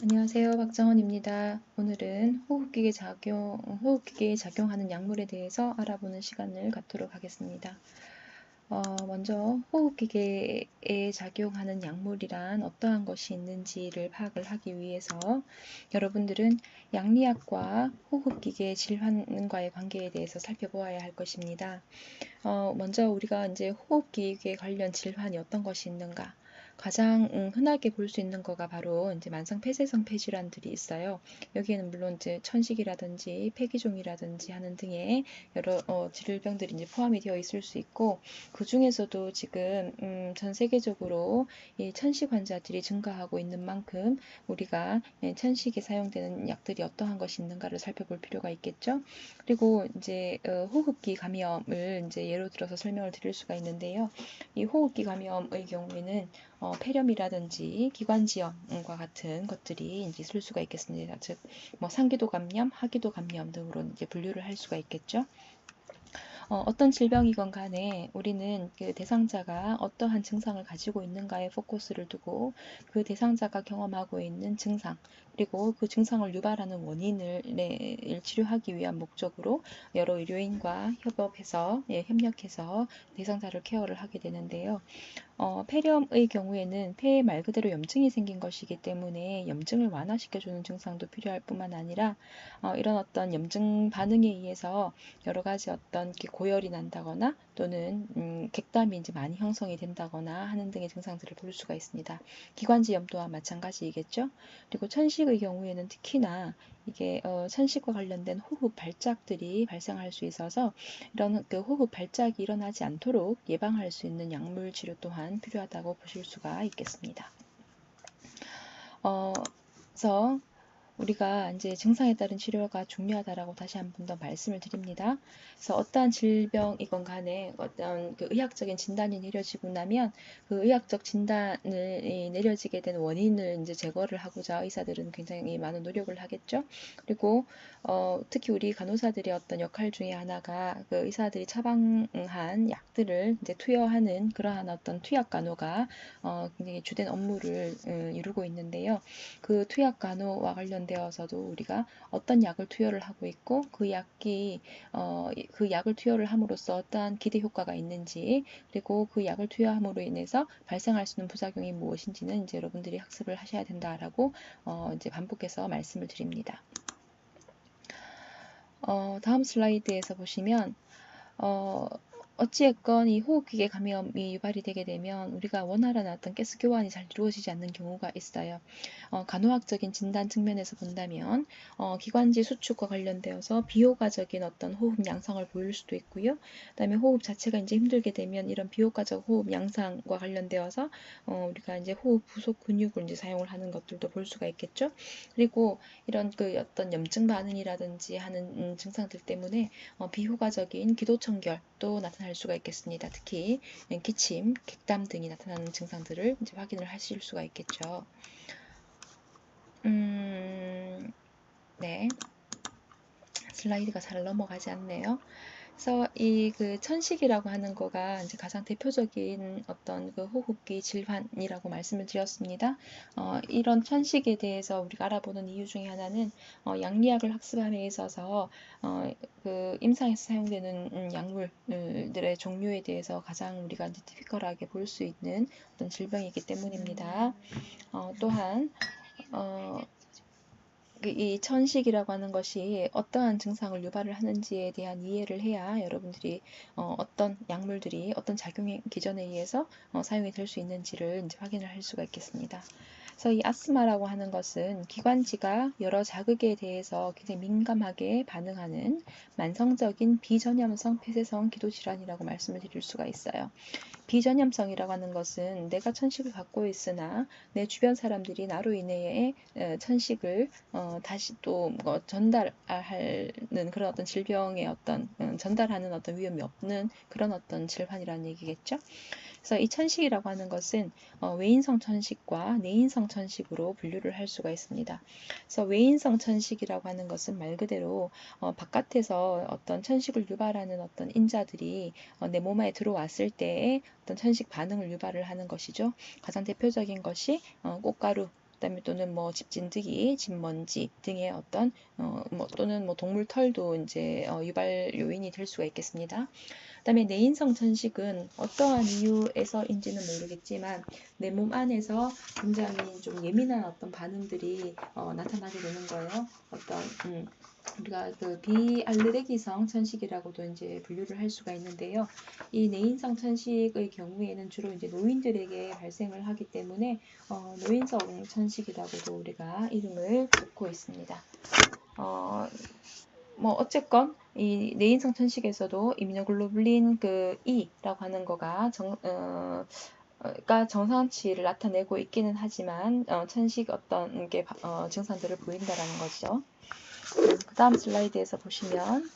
안녕하세요. 박정원입니다. 오늘은 호흡기계에 작용하는 약물에 대해서 알아보는 시간을 갖도록 하겠습니다. 먼저 호흡기계에 작용하는 약물이란 어떠한 것이 있는지를 파악을 하기 위해서 여러분들은 양리학과 호흡기계 질환과의 관계에 대해서 살펴보아야 할 것입니다. 먼저 우리가 이제 호흡기계 관련 질환이 어떤 것이 있는가? 가장 흔하게 볼 수 있는 거가 바로 이제 만성 폐쇄성 폐질환들이 있어요. 여기에는 물론 이제 천식이라든지 폐기종이라든지 하는 등의 여러 질병들이 이제 포함이 되어 있을 수 있고, 그 중에서도 지금 전 세계적으로 이 천식 환자들이 증가하고 있는 만큼 우리가 천식에 사용되는 약들이 어떠한 것이 있는가를 살펴볼 필요가 있겠죠. 그리고 이제 호흡기 감염을 이제 예로 들어서 설명을 드릴 수가 있는데요. 이 호흡기 감염의 경우에는 폐렴이라든지 기관지염과 같은 것들이 이제 있을 수가 있겠습니다. 즉, 뭐 상기도 감염, 하기도 감염 등으로 이제 분류를 할 수가 있겠죠. 어떤 질병이건 간에 우리는 그 대상자가 어떠한 증상을 가지고 있는가에 포커스를 두고 그 대상자가 경험하고 있는 증상, 그리고 그 증상을 유발하는 원인을 치료하기 위한 목적으로 여러 의료인과 협력해서 대상자를 케어를 하게 되는데요. 폐렴의 경우에는 폐에 말 그대로 염증이 생긴 것이기 때문에 염증을 완화시켜주는 증상도 필요할 뿐만 아니라 이런 어떤 염증 반응에 의해서 여러 가지 어떤 고열이 난다거나 또는 객담이 이제 많이 형성이 된다거나 하는 등의 증상들을 볼 수가 있습니다. 기관지염 또한 마찬가지이겠죠. 그리고 천식의 경우에는 특히나 이게 천식과 관련된 호흡 발작들이 발생할 수 있어서 이런 그 호흡 발작이 일어나지 않도록 예방할 수 있는 약물 치료 또한 필요하다고 보실 수가 있겠습니다. 그래서 우리가 이제 증상에 따른 치료가 중요하다라고 다시 한 번 더 말씀을 드립니다. 그래서 어떠한 질병이건 간에 어떤 그 의학적인 진단이 내려지고 나면 그 의학적 진단을 내려지게 된 원인을 이제 제거를 하고자 의사들은 굉장히 많은 노력을 하겠죠. 그리고 특히 우리 간호사들의 어떤 역할 중에 하나가 그 의사들이 처방한 약들을 이제 투여하는 그러한 어떤 투약 간호가 굉장히 주된 업무를 이루고 있는데요. 그 투약 간호와 관련되어서도 우리가 어떤 약을 투여를 하고 있고 그 약을 투여를 함으로써 어떠한 기대 효과가 있는지, 그리고 그 약을 투여함으로 인해서 발생할 수 있는 부작용이 무엇인지는 이제 여러분들이 학습을 하셔야 된다라고 이제 반복해서 말씀을 드립니다. 다음 슬라이드에서 보시면 어찌됐건 이 호흡기계 감염이 유발이 되게 되면 우리가 원활한 어떤 가스 교환이 잘 이루어지지 않는 경우가 있어요. 간호학적인 진단 측면에서 본다면 기관지 수축과 관련되어서 비효과적인 어떤 호흡 양상을 보일 수도 있고요. 그다음에 호흡 자체가 이제 힘들게 되면 이런 비효과적 호흡 양상과 관련되어서 우리가 이제 호흡 부속 근육을 이제 사용을 하는 것들도 볼 수가 있겠죠. 그리고 이런 그 어떤 염증 반응이라든지 하는 증상들 때문에 비효과적인 기도청결도 나타날 수가 있겠습니다. 특히 기침, 객담 등이 나타나는 증상들을 이제 확인을 하실 수가 있겠죠. 네. 슬라이드가 잘 넘어가지 않네요. 그래서 이 그 천식이라고 하는 거가 이제 가장 대표적인 어떤 그 호흡기 질환이라고 말씀을 드렸습니다. 이런 천식에 대해서 우리가 알아보는 이유 중에 하나는 양리학을 학습함에 있어서 그 임상에서 사용되는 약물들의 종류에 대해서 가장 우리가 이제 티피컬하게 볼 수 있는 어떤 질병이기 때문입니다. 또한 이 천식이라고 하는 것이 어떠한 증상을 유발을 하는지에 대한 이해를 해야 여러분들이 어떤 약물들이 어떤 작용 기전에 의해서 사용이 될 수 있는지를 이제 확인을 할 수가 있겠습니다. 그래서 이 아스마라고 하는 것은 기관지가 여러 자극에 대해서 굉장히 민감하게 반응하는 만성적인 비전염성 폐쇄성 기도질환이라고 말씀을 드릴 수가 있어요. 비전염성이라고 하는 것은 내가 천식을 갖고 있으나 내 주변 사람들이 나로 인해 천식을 다시 또 전달하는 그런 어떤 질병의 어떤 전달하는 어떤 위험이 없는 그런 어떤 질환이라는 얘기겠죠. 그래서 이 천식이라고 하는 것은 외인성 천식과 내인성 천식으로 분류를 할 수가 있습니다. 그래서 외인성 천식이라고 하는 것은 말 그대로 바깥에서 어떤 천식을 유발하는 어떤 인자들이 내 몸에 들어왔을 때에 어떤 천식 반응을 유발을 하는 것이죠. 가장 대표적인 것이 꽃가루, 그다음에 또는 뭐 집진드기, 집먼지 등의 어떤 또는 뭐 동물 털도 이제 유발 요인이 될 수가 있겠습니다. 그다음에 내인성 천식은 어떠한 이유에서인지는 모르겠지만 내 몸 안에서 굉장히 좀 예민한 어떤 반응들이 나타나게 되는 거예요. 어떤 우리가 그 비알레르기성 천식이라고도 이제 분류를 할 수가 있는데요. 이 내인성 천식의 경우에는 주로 이제 노인들에게 발생을 하기 때문에 노인성 천식이라고도 우리가 이름을 붙고 있습니다. 뭐 어쨌건 이 내인성 천식에서도 이뮤노글로불린 그 E라고 하는 거가 정상치를 나타내고 있기는 하지만 천식 어떤 게 증상들을 보인다라는 거죠. 그 다음 슬라이드에서 보시면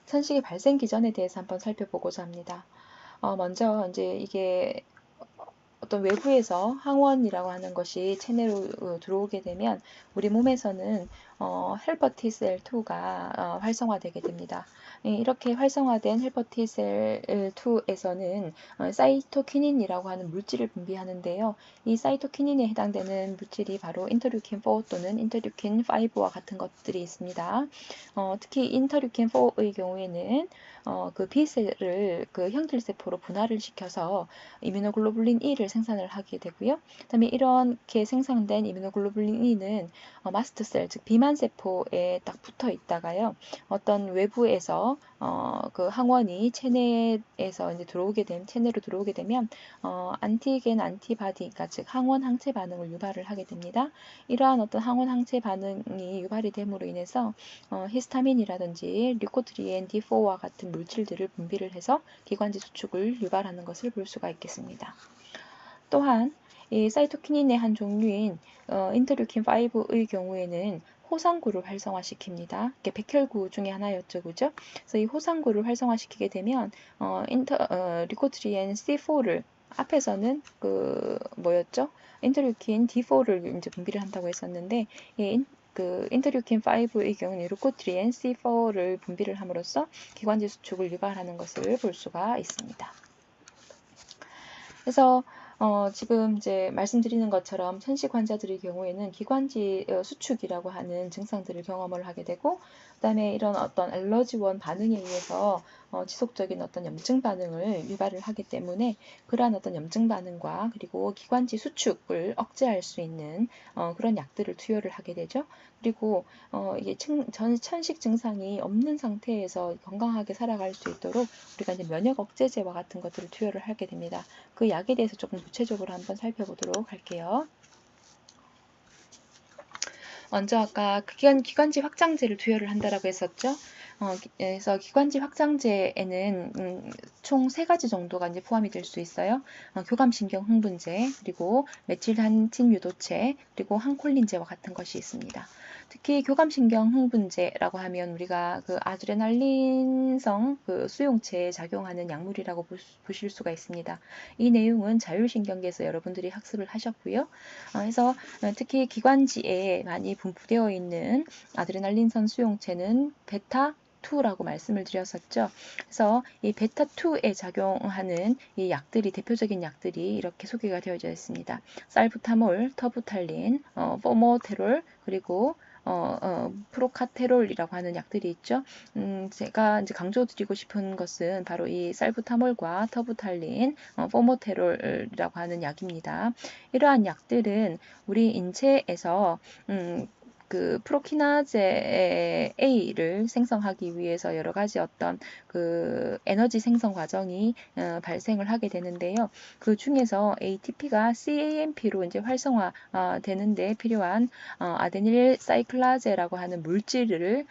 천식의 발생 기전에 대해서 한번 살펴보고자 합니다. 먼저 이제 이게 어떤 외부에서 항원이라고 하는 것이 체내로 들어오게 되면 우리 몸에서는 헬퍼 T셀 2가 활성화되게 됩니다. 이렇게 활성화된 헬퍼 T셀 2에서는 사이토키닌이라고 하는 물질을 분비하는데요. 이 사이토키닌에 해당되는 물질이 바로 인터류킨 4 또는 인터류킨 5와 같은 것들이 있습니다. 특히 인터류킨 4의 경우에는 그 B셀을 그 형질세포로 분할을 시켜서 이뮤노글로불린 E를 생산을 하게 되고요. 그다음에 이렇게 생산된 이뮤노글로불린 E는 마스트셀, 즉 비만세포에 딱 붙어 있다가요. 어떤 외부에서 그 항원이 체내에서 이제 체내로 들어오게 되면 안티겐 안티바디, 그러니까 즉 항원 항체 반응을 유발을 하게 됩니다. 이러한 어떤 항원 항체 반응이 유발이 됨으로 인해서 히스타민이라든지 류코트리엔 D4와 같은 물질들을 분비를 해서 기관지 수축을 유발하는 것을 볼 수가 있겠습니다. 또한 이 사이토키닌의 한 종류인 인터류킨 5의 경우에는 호상구를 활성화시킵니다. 이게 백혈구 중에 하나였죠, 그죠? 그래서 이 호상구를 활성화시키게 되면 리코트리엔 C4를 앞에서는 그 뭐였죠? 인터류킨 D4를 이제 분비를 한다고 했었는데 그 인터류킨 5의 경우는 루코트리엔 C4를 분비를 함으로써 기관지 수축을 유발하는 것을 볼 수가 있습니다. 그래서 지금 이제 말씀드리는 것처럼 천식 환자들의 경우에는 기관지 수축이라고 하는 증상들을 경험을 하게 되고, 그다음에 이런 어떤 알러지원 반응에 의해서 지속적인 어떤 염증 반응을 유발을 하기 때문에 그러한 어떤 염증 반응과 그리고 기관지 수축을 억제할 수 있는 그런 약들을 투여를 하게 되죠. 그리고 이게 천식 증상이 없는 상태에서 건강하게 살아갈 수 있도록 우리가 이제 면역 억제제와 같은 것들을 투여를 하게 됩니다. 그 약에 대해서 조금 구체적으로 한번 살펴보도록 할게요. 먼저 아까 기관지 확장제를 투여를 한다라고 했었죠. 그래서 기관지 확장제에는 총 3가지 정도가 이제 포함이 될 수 있어요. 교감신경 흥분제, 그리고 메틸한틴 유도체, 그리고 항콜린제와 같은 것이 있습니다. 특히 교감신경 흥분제라고 하면 우리가 그 아드레날린성 그 수용체에 작용하는 약물이라고 보실 수가 있습니다. 이 내용은 자율신경계에서 여러분들이 학습을 하셨고요. 그래서 특히 기관지에 많이 분포되어 있는 아드레날린성 수용체는 베타 2라고 말씀을 드렸었죠. 그래서 이 베타2에 작용하는 이 약들이, 대표적인 약들이 이렇게 소개가 되어져 있습니다. 살부타몰, 터부탈린, 포모테롤, 그리고 프로카테롤이라고 하는 약들이 있죠. 제가 이제 강조드리고 싶은 것은 바로 이 살부타몰과 터부탈린, 포모테롤이라고 하는 약입니다. 이러한 약들은 우리 인체에서 그 프로키나제 A를 생성하기 위해서 여러 가지 어떤 그 에너지 생성 과정이 발생을 하게 되는데요. 그 중에서 ATP가 CAMP로 이제 활성화 되는데 필요한 아데닐 사이클라제라고 하는 물질을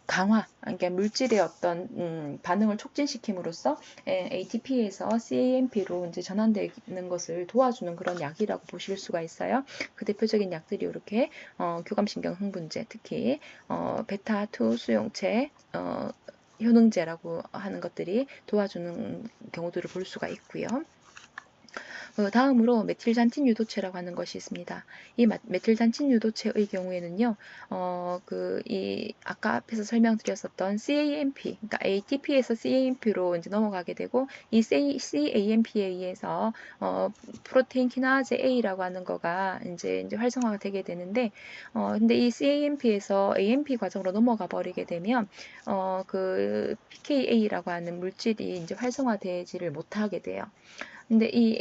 강화, 그러니까 물질의 어떤 반응을 촉진시킴으로써 ATP에서 CAMP로 이제 전환되는 것을 도와주는 그런 약이라고 보실 수가 있어요. 그 대표적인 약들이 이렇게 교감신경 흥분제, 특히 베타2 수용체, 효능제라고 하는 것들이 도와주는 경우들을 볼 수가 있고요. 다음으로 메틸잔틴 유도체라고 하는 것이 있습니다. 이 메틸잔틴 유도체의 경우에는요, 이 아까 앞에서 설명드렸었던 CAMP, 그러니까 ATP에서 CAMP로 이제 넘어가게 되고, 이 CAMP에 의해서 프로테인 키나제 A라고 하는 거가 이제 활성화가 되게 되는데, 근데 이 CAMP에서 AMP 과정으로 넘어가 버리게 되면 그 PKA라고 하는 물질이 이제 활성화되지를 못하게 돼요. 근데 이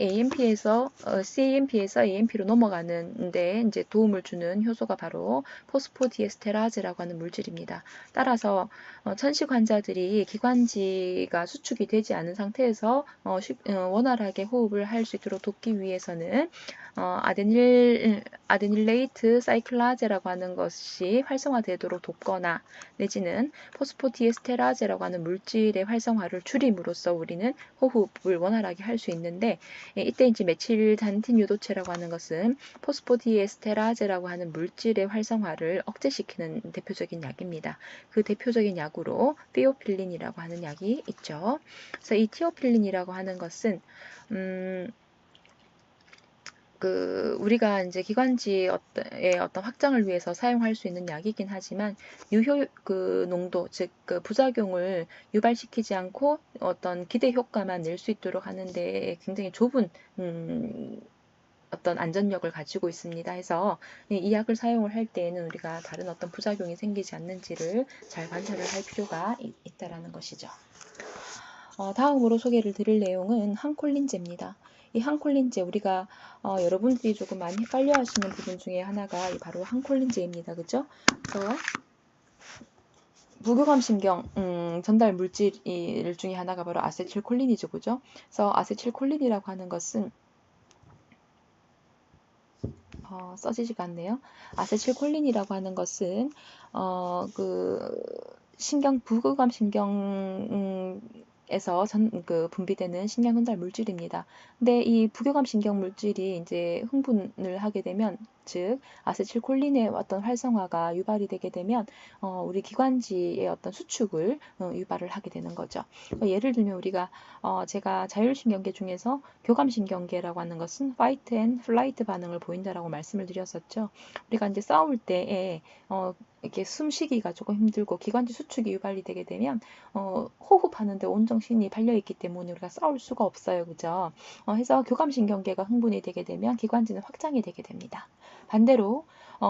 CAMP에서 AMP로 넘어가는데 이제 도움을 주는 효소가 바로 포스포디에스테라제라고 하는 물질입니다. 따라서 천식 환자들이 기관지가 수축이 되지 않은 상태에서 원활하게 호흡을 할 수 있도록 돕기 위해서는 아데닐레이트 사이클라제라고 하는 것이 활성화되도록 돕거나 내지는 포스포디에스테라제라고 하는 물질의 활성화를 줄임으로써 우리는 호흡을 원활하게 할 수 있는데, 이때 이제 메틸잔틴 유도체라고 하는 것은 포스포디에스테라제라고 하는 물질의 활성화를 억제시키는 대표적인 약입니다. 그 대표적인 약으로 티오필린이라고 하는 약이 있죠. 그래서 이 티오필린이라고 하는 것은 우리가 이제 기관지의 어떤 확장을 위해서 사용할 수 있는 약이긴 하지만 농도, 즉 부작용을 유발시키지 않고 어떤 기대 효과만 낼 수 있도록 하는데 굉장히 좁은 어떤 안전력을 가지고 있습니다. 해서 이 약을 사용을 할 때에는 우리가 다른 어떤 부작용이 생기지 않는지를 잘 관찰을 할 필요가 있다라는 것이죠. 다음으로 소개를 드릴 내용은 항콜린제입니다. 이 항콜린제, 우리가 여러분들이 조금 많이 헷갈려 하시는 부분 중에 하나가 바로 항콜린제입니다. 그죠? 그래서 부교감신경 전달 물질 중에 하나가 바로 아세틸콜린이죠. 그죠? 그래서 아세틸콜린이라고 하는 것은 써지지가 않네요. 아세틸콜린이라고 하는 것은 부교감 신경 에서 분비되는 신경 전달 물질입니다. 근데 이 부교감 신경 물질이 이제 흥분을 하게 되면, 즉 아세틸콜린의 어떤 활성화가 유발이 되게 되면 우리 기관지의 어떤 수축을 유발을 하게 되는 거죠. 예를 들면 우리가 제가 자율신경계 중에서 교감신경계라고 하는 것은 fight and flight 반응을 보인다라고 말씀을 드렸었죠. 우리가 이제 싸울 때에 이렇게 숨쉬기가 조금 힘들고 기관지 수축이 유발이 되게 되면 호흡하는데 온 정신이 팔려있기 때문에 우리가 싸울 수가 없어요. 그죠? 해서 교감신경계가 흥분이 되게 되면 기관지는 확장이 되게 됩니다. 반대로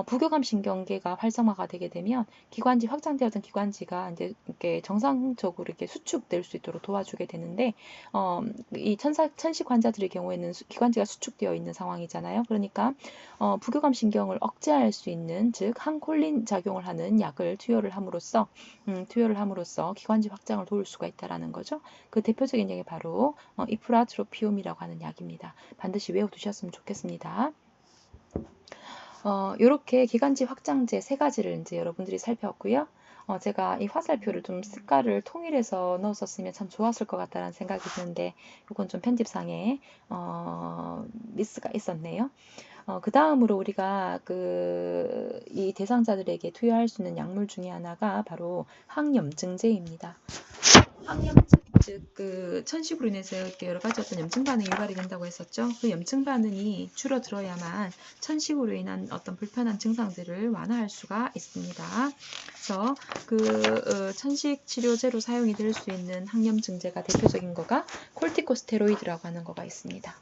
부교감신경계가 활성화가 되게 되면 확장되었던 기관지가 이제 이렇게 정상적으로 이렇게 수축될 수 있도록 도와주게 되는데, 이 천식 환자들의 경우에는 기관지가 수축되어 있는 상황이잖아요. 그러니까 부교감신경을 억제할 수 있는, 즉 항콜린 작용을 하는 약을 투여를 함으로써 기관지 확장을 도울 수가 있다라는 거죠. 그 대표적인 약이 바로 이프라트로피움이라고 하는 약입니다. 반드시 외워두셨으면 좋겠습니다. 이렇게 기관지 확장제 3가지를 이제 여러분들이 살펴봤고요. 제가 이 화살표를 좀 색깔을 통일해서 넣었었으면 참 좋았을 것 같다는 생각이 드는데, 이건 좀 편집상에 미스가 있었네요. 그 다음으로 우리가 이 대상자들에게 투여할 수 있는 약물 중에 하나가 바로 항염증제입니다. 항염증, 즉 천식으로 인해서 이렇게 여러 가지 어떤 염증 반응이 유발이 된다고 했었죠. 그 염증 반응이 줄어들어야만 천식으로 인한 어떤 불편한 증상들을 완화할 수가 있습니다. 그래서 천식 치료제로 사용이 될 수 있는 항염증제가 대표적인 거가 콜티코스테로이드라고 하는 거가 있습니다.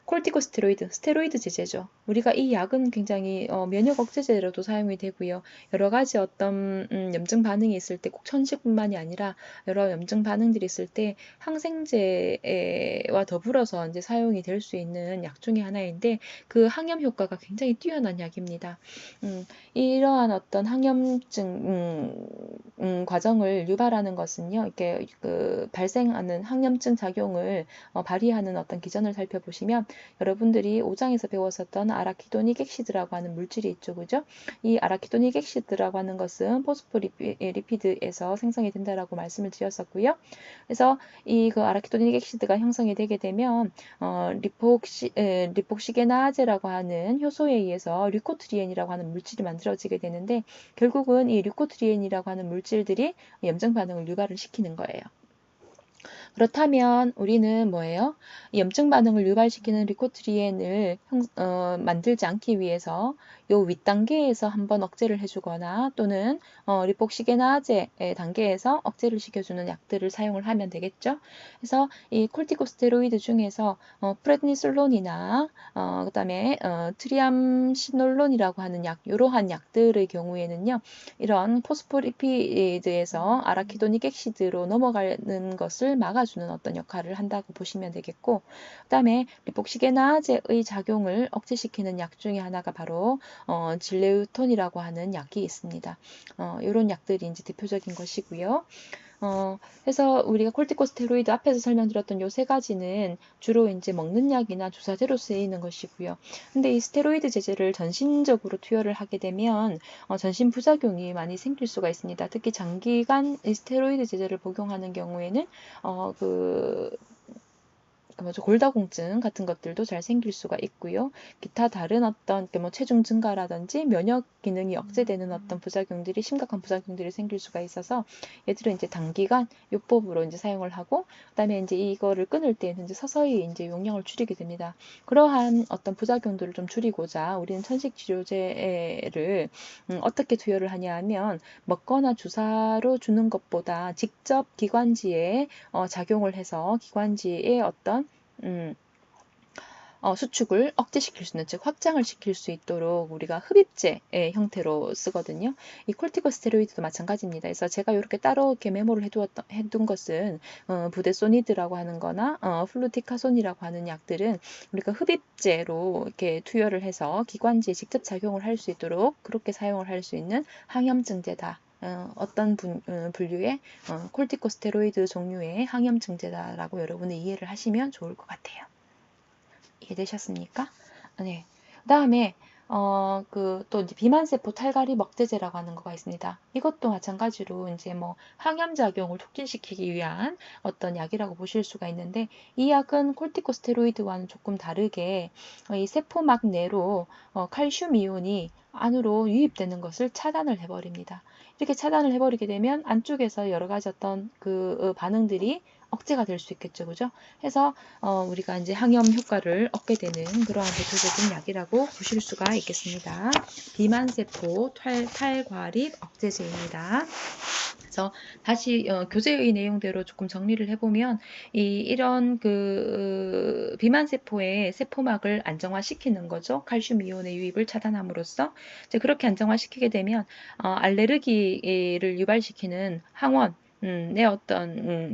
콜티코스테로이드, 스테로이드 제제죠. 우리가 이 약은 굉장히 면역 억제제로도 사용이 되고요. 여러 가지 어떤 염증 반응이 있을 때 꼭 천식뿐만이 아니라 여러 염증 반응들이 있을 때 항생제와 더불어서 이제 사용이 될 수 있는 약 중에 하나인데, 그 항염 효과가 굉장히 뛰어난 약입니다. 이러한 어떤 항염증 과정을 유발하는 것은요, 이렇게 발생하는 항염증 작용을 발휘하는 어떤 기전을 살펴보시면 여러분들이 5장에서 배웠었던 아라키도닉 액시드라고 하는 물질이 있죠. 그죠? 이 아라키도닉 액시드라고 하는 것은 포스포리피드에서 생성이 된다라고 말씀을 드렸었고요. 그래서 이 아라키도닉 액시드가 형성이 되게 되면 리폭시게나제라고 하는 효소에 의해서 류코트리엔이라고 하는 물질이 만들어지게 되는데, 결국은 이 류코트리엔이라고 하는 물질들이 염증 반응을 유발을 시키는 거예요. 그렇다면 우리는 뭐예요? 염증 반응을 유발시키는 리코트리엔을 만들지 않기 위해서 요 윗단계에서 한번 억제를 해주거나 또는 리폭시게나제 단계에서 억제를 시켜주는 약들을 사용을 하면 되겠죠. 그래서 이 콜티코스테로이드 중에서 프레드니솔론이나 그다음에 트리암시놀론이라고 하는 약, 이러한 약들의 경우에는요, 이런 포스포리피드에서 아라키도닉 액시드로 넘어가는 것을 막아주는 어떤 역할을 한다고 보시면 되겠고, 그다음에 리폭시게나제의 작용을 억제시키는 약 중에 하나가 바로 질레우톤이라고 하는 약이 있습니다. 이런 약들이 이제 대표적인 것이고요. 그래서 우리가 콜티코스테로이드 앞에서 설명드렸던 요 세 가지는 주로 이제 먹는 약이나 주사제로 쓰이는 것이고요. 근데 이 스테로이드 제제를 전신적으로 투여를 하게 되면 전신 부작용이 많이 생길 수가 있습니다. 특히 장기간 이 스테로이드 제제를 복용하는 경우에는 골다공증 같은 것들도 잘 생길 수가 있고요. 기타 다른 어떤 체중 증가라든지 면역 기능이 억제되는 어떤 부작용들이 심각한 부작용들이 생길 수가 있어서 얘들은 이제 단기간 요법으로 이제 사용을 하고 그다음에 이제 이거를 끊을 때는 이제 서서히 이제 용량을 줄이게 됩니다. 그러한 어떤 부작용들을 좀 줄이고자 우리는 천식 치료제를 어떻게 투여를 하냐 하면 먹거나 주사로 주는 것보다 직접 기관지에 작용을 해서 기관지의 어떤 수축을 억제시킬 수 있는, 즉 확장을 시킬 수 있도록 우리가 흡입제의 형태로 쓰거든요. 이 콜티코스테로이드도 마찬가지입니다. 그래서 제가 이렇게 따로 이렇게 메모를 해둔 것은 부데소니드라고 하는 거나 플루티카손이라고 하는 약들은 우리가 흡입제로 이렇게 투여를 해서 기관지에 직접 작용을 할 수 있도록 그렇게 사용을 할 수 있는 항염증제다. 어떤 분류의 콜티코스테로이드 종류의 항염증제다라고 여러분이 이해를 하시면 좋을 것 같아요. 이해되셨습니까? 네. 그 다음에 또 이제 비만세포 탈가리 먹제제라고 하는 거가 있습니다. 이것도 마찬가지로 이제 항염작용을 촉진시키기 위한 어떤 약이라고 보실 수가 있는데, 이 약은 콜티코스테로이드와는 조금 다르게 이 세포막 내로 칼슘 이온이 안으로 유입되는 것을 차단을 해버립니다. 이렇게 차단을 해버리게 되면 안쪽에서 여러 가지 어떤 반응들이 억제가 될 수 있겠죠, 그죠? 해서 우리가 이제 항염 효과를 얻게 되는 그러한 대표적인 약이라고 보실 수가 있겠습니다. 비만세포 탈과립 억제제입니다. 그래서 다시 교재의 내용대로 조금 정리를 해보면 이런 비만세포의 세포막을 안정화시키는 거죠. 칼슘 이온의 유입을 차단함으로써 이제 그렇게 안정화시키게 되면 알레르기를 유발시키는 항원 내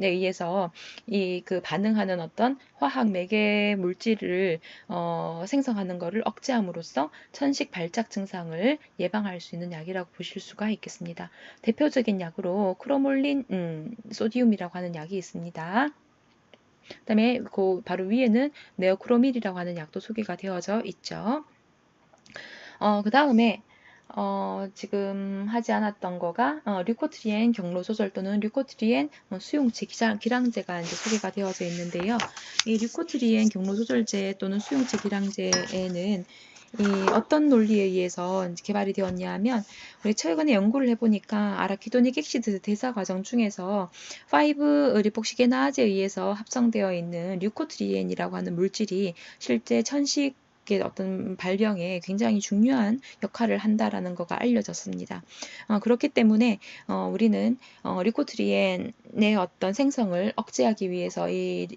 의해서 반응하는 어떤 화학 매개 물질을 생성하는 것을 억제함으로써 천식 발작 증상을 예방할 수 있는 약이라고 보실 수가 있겠습니다. 대표적인 약으로 크로몰린 소디움이라고 하는 약이 있습니다. 그 다음에 바로 위에는 네오크로밀이라고 하는 약도 소개가 되어져 있죠. 그 다음에 지금 하지 않았던 거가 류코트리엔 경로 조절 또는 류코트리엔 수용체 기량제가 이제 소개가 되어져 있는데요. 이 류코트리엔 경로 조절제 또는 수용체 기량제에는 어떤 논리에 의해서 개발이 되었냐 하면, 우리 최근에 연구를 해보니까 아라키도닉 액시드 대사 과정 중에서 5리폭시게나제에 의해서 합성되어 있는 류코트리엔이라고 하는 물질이 실제 천식 어떤 발병에 굉장히 중요한 역할을 한다라는 거가 알려졌습니다. 그렇기 때문에 우리는 리코트리엔의 어떤 생성을 억제하기 위해서 이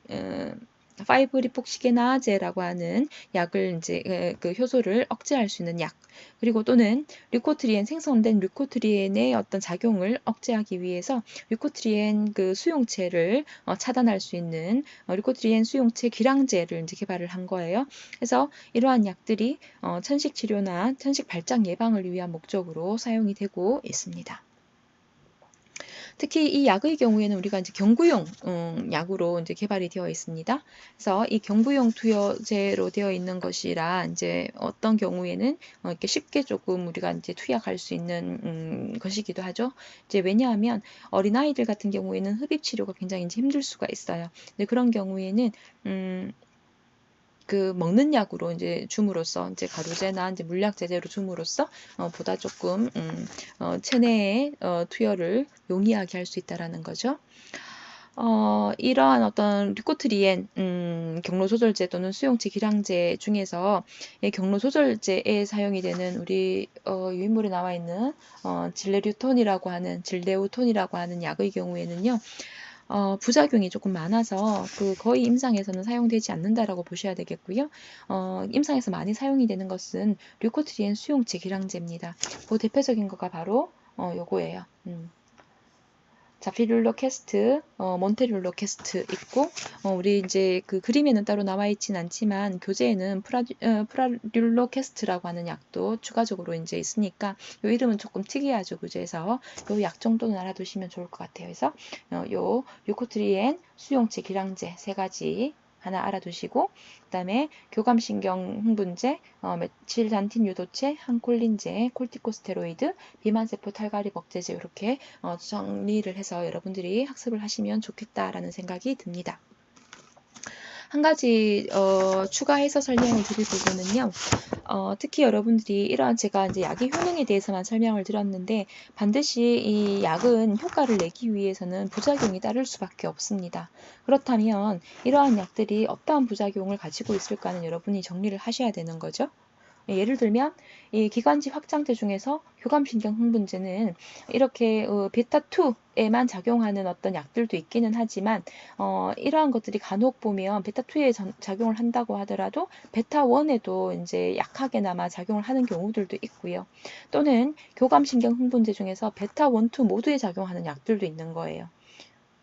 5리폭시게나제라고 하는 약을 이제 그 효소를 억제할 수 있는 약, 그리고 또는 류코트리엔 생성된 류코트리엔의 어떤 작용을 억제하기 위해서 류코트리엔 수용체를 차단할 수 있는 류코트리엔 수용체 기량제를 이제 개발을 한 거예요. 그래서 이러한 약들이 천식 치료나 천식 발작 예방을 위한 목적으로 사용이 되고 있습니다. 특히 이 약의 경우에는 우리가 이제 경구용 약으로 이제 개발이 되어 있습니다. 그래서 이 경구용 투여제로 되어 있는 것이라 이제 어떤 경우에는 이렇게 쉽게 조금 우리가 이제 투약할 수 있는 것이기도 하죠. 이제 왜냐하면 어린아이들 같은 경우에는 흡입 치료가 굉장히 이제 힘들 수가 있어요. 근데 그런 경우에는 먹는 약으로 이제 줌으로써 이제 가루제나 이제 물약 제제로 줌으로써 보다 조금 체내의 투여를 용이하게 할 수 있다라는 거죠. 이러한 어떤 류코트리엔 경로 조절제 또는 수용체 기량제 중에서 이 경로 조절제에 사용이 되는 우리 유인물에 나와 있는 질레류톤이라고 하는 질레우톤이라고 하는 약의 경우에는요. 부작용이 조금 많아서 거의 임상에서는 사용되지 않는다라고 보셔야 되겠고요. 임상에서 많이 사용이 되는 것은 류코트리엔 수용체 기량제입니다. 그 대표적인 거가 바로 요거예요. 자피룰로캐스트, 몬테룰로캐스트 있고, 우리 이제 그 그림에는 따로 나와 있진 않지만 교재에는 프라룰로캐스트라고 하는 약도 추가적으로 이제 있으니까 요 이름은 조금 특이하죠, 교재에서. 요 약 정도는 알아두시면 좋을 것 같아요. 그래서 요 유코트리엔 수용체 기량제 세 가지 하나 알아두시고, 그 다음에 교감신경 흥분제, 메칠단틴 유도체, 항콜린제, 콜티코스테로이드, 비만세포 탈가리 억제제 이렇게 정리를 해서 여러분들이 학습을 하시면 좋겠다라는 생각이 듭니다. 한 가지 추가해서 설명을 드릴 부분은요. 특히 여러분들이 이러한 제가 이제 약의 효능에 대해서만 설명을 드렸는데 반드시 이 약은 효과를 내기 위해서는 부작용이 따를 수밖에 없습니다. 그렇다면 이러한 약들이 어떠한 부작용을 가지고 있을까는 여러분이 정리를 하셔야 되는 거죠. 예를 들면 이 기관지 확장제 중에서 교감신경 흥분제는 이렇게 베타2에만 작용하는 어떤 약들도 있기는 하지만 이러한 것들이 간혹 보면 베타2에 작용을 한다고 하더라도 베타1에도 이제 약하게나마 작용을 하는 경우들도 있고요. 또는 교감신경 흥분제 중에서 베타1, 2 모두에 작용하는 약들도 있는 거예요.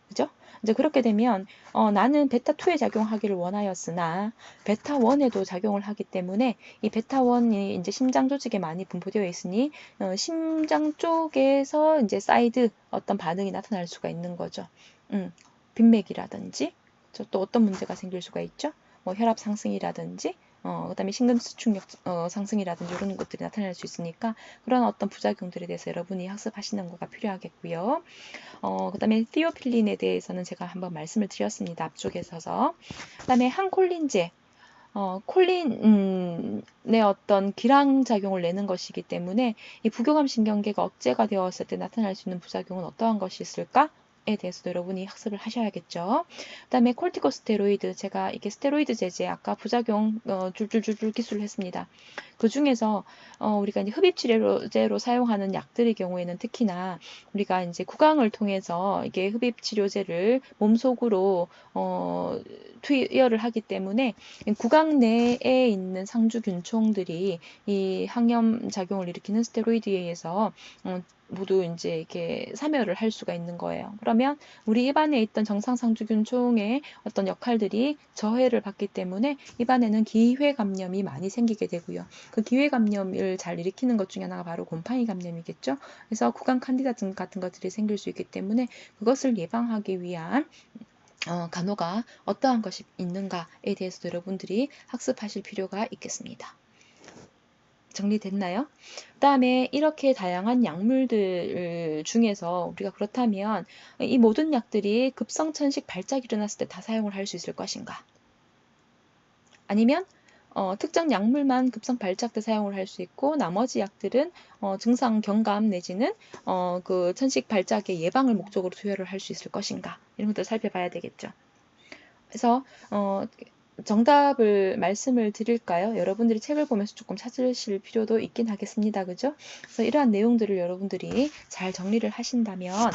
그죠? 이제 그렇게 되면 나는 베타2에 작용하기를 원하였으나 베타1에도 작용을 하기 때문에 이 베타1이 이제 심장 조직에 많이 분포되어 있으니 심장 쪽에서 이제 사이드 어떤 반응이 나타날 수가 있는 거죠. 빈맥이라든지 또 어떤 문제가 생길 수가 있죠. 뭐 혈압 상승이라든지 그다음에 심근수축력 상승이라든지 이런 것들이 나타날 수 있으니까 그런 어떤 부작용들에 대해서 여러분이 학습하시는 거가 필요하겠고요. 그다음에 티오필린에 대해서는 제가 한번 말씀을 드렸습니다. 앞쪽에 서서. 그다음에 항콜린제. 콜린의 어떤 기량작용을 내는 것이기 때문에 이 부교감 신경계가 억제가 되었을 때 나타날 수 있는 부작용은 어떠한 것이 있을까? 에 대해서도 여러분이 학습을 하셔야겠죠. 그 다음에 콜티코스테로이드, 제가 이게 스테로이드 제제 아까 부작용 줄줄줄줄 기술을 했습니다. 그 중에서 우리가 이제 흡입치료제로 사용하는 약들의 경우에는 특히나 우리가 이제 구강을 통해서 이게 흡입치료제를 몸속으로 투여를 하기 때문에 구강 내에 있는 상주균총들이 이 항염 작용을 일으키는 스테로이드에 의해서 모두 이제 이렇게 사멸을 할 수가 있는 거예요. 그러면 우리 입안에 있던 정상 상주균총의 어떤 역할들이 저해를 받기 때문에 입안에는 기회 감염이 많이 생기게 되고요. 그 기회 감염을 잘 일으키는 것 중에 하나가 바로 곰팡이 감염이겠죠. 그래서 구강 칸디다증 같은 것들이 생길 수 있기 때문에 그것을 예방하기 위한 간호가 어떠한 것이 있는가에 대해서도 여러분들이 학습하실 필요가 있겠습니다. 정리됐나요? 그 다음에 이렇게 다양한 약물들 중에서 우리가 그렇다면 이 모든 약들이 급성천식 발작이 일어났을 때 다 사용을 할 수 있을 것인가? 아니면 특정 약물만 급성 발작 때 사용을 할 수 있고 나머지 약들은 증상 경감 내지는 그 천식 발작의 예방을 목적으로 투여를 할 수 있을 것인가? 이런 것들 살펴봐야 되겠죠. 그래서 정답을 말씀을 드릴까요? 여러분들이 책을 보면서 조금 찾으실 필요도 있긴 하겠습니다. 그죠? 그래서 이러한 내용들을 여러분들이 잘 정리를 하신다면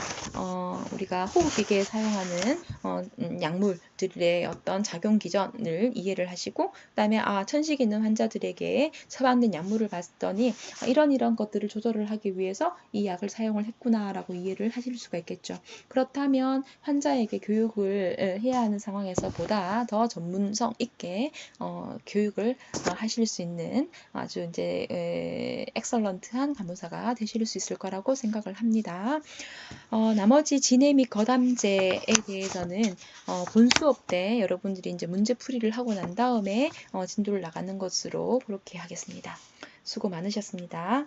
우리가 호흡기계에 사용하는 약물들의 어떤 작용 기전을 이해를 하시고 그다음에 천식 있는 환자들에게 처방된 약물을 봤더니 이런 것들을 조절을 하기 위해서 이 약을 사용을 했구나라고 이해를 하실 수가 있겠죠. 그렇다면 환자에게 교육을 해야 하는 상황에서 보다 더 전문성 있게 교육을 하실 수 있는 아주 이제 엑설런트한 간호사가 되실 수 있을 거라고 생각을 합니다. 나머지 진해 및 거담제에 대해서는 본 수업 때 여러분들이 이제 문제풀이를 하고 난 다음에 진도를 나가는 것으로 그렇게 하겠습니다. 수고 많으셨습니다.